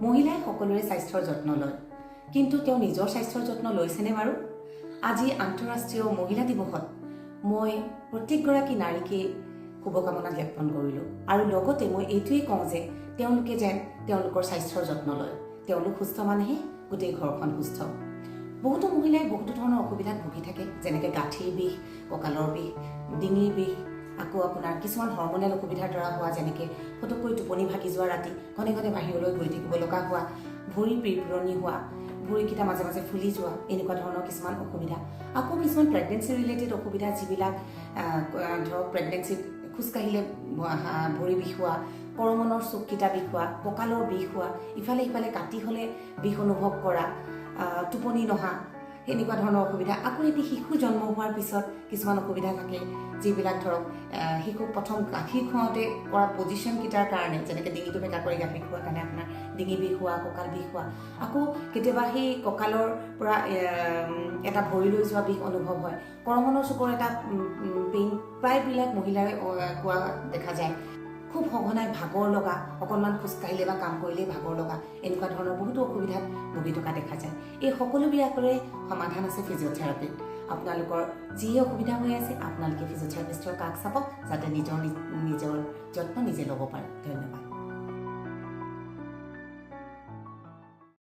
মহিলাই সকলোৰে স্বাস্থ্যৰ যত্ন লয়, কিন্তু তেওঁ নিজৰ স্বাস্থ্যৰ যত্ন লৈছেনে বাৰু? আজি আন্তঃৰাষ্ট্ৰীয় মহিলা দিৱসত মই প্ৰত্যেকগৰাকী নাৰীকে শুভকামনা জ্ঞাপন কৰিলোঁ আৰু লগতে মই এইটোৱেই কওঁ যে তেওঁলোকে যেন তেওঁলোকৰ স্বাস্থ্যৰ যত্ন লয়। তেওঁলোক সুস্থ মানেহে গোটেই ঘৰখন সুস্থ। বহুতো মহিলাই বহুতো ধৰণৰ অসুবিধাত ভুগি থাকে, যেনেকৈ গাঁঠিৰ বিষ, কঁকালৰ বিষ, ডিঙিৰ বিষ, আকৌ আপোনাৰ কিছুমান হৰমনেল অসুবিধাৰ দ্বাৰা হোৱা, যেনেকৈ ফটককৈ টোপনি ভাগি যোৱা, ৰাতি ঘনে ঘনে বাহিৰলৈ গৈ থাকিব লগা হোৱা, ভৰি পিৰপিৰণি হোৱা, ভৰিকেইটা মাজে মাজে ফুলি যোৱা, এনেকুৱা ধৰণৰ কিছুমান অসুবিধা। আকৌ কিছুমান প্ৰেগনেঞ্চি ৰিলেটেড অসুবিধা, যিবিলাক ধৰক প্ৰেগনেঞ্চিত খোজকাঢ়িলে ভৰি বিষ হোৱা, কৰমনৰ চুককেইটা বিষ হোৱা, কঁকালৰ বিষ হোৱা, ইফালে সিফালে কাটি হ'লে বিষ অনুভৱ কৰা, টোপনি নহা, এনেকুৱা ধৰণৰ অসুবিধা। আকৌ এটি শিশু জন্ম হোৱাৰ পিছত কিছুমান অসুবিধা থাকে, যিবিলাক ধৰক শিশুক প্ৰথম গাখীৰ খুৱাওঁতে কৰা পজিশ্যনকেইটাৰ কাৰণে, যেনেকৈ ডিঙিটো বেকা কৰি গাখীৰ খোৱাৰ কাৰণে আপোনাৰ ডিঙি বিষ হোৱা, কঁকাল বিষ হোৱা, আকৌ কেতিয়াবা সেই কঁকালৰ পৰা এটা ভৰি লৈ যোৱা বিষ অনুভৱ হয়, কৰমনৰ চুকৰ এটা পেইন প্ৰায়বিলাক মহিলাই কোৱা দেখা যায়, খুব সঘনাই ভাগৰ লগা, অকণমান খোজকাঢ়িলে বা কাম কৰিলেই ভাগৰ লগা, এনেকুৱা ধৰণৰ বহুতো অসুবিধাত ভুগি থকা দেখা যায়। এই সকলোবিলাকৰে সমাধান আছে ফিজিঅ'থেৰাপিত। আপোনালোকৰ যি অসুবিধা হৈ আছে আপোনালোকে ফিজিঅ'থেৰাপিষ্টৰ কাষ চাপক, যাতে নিজৰ যত্ন নিজে ল'ব পাৰে। ধন্যবাদ।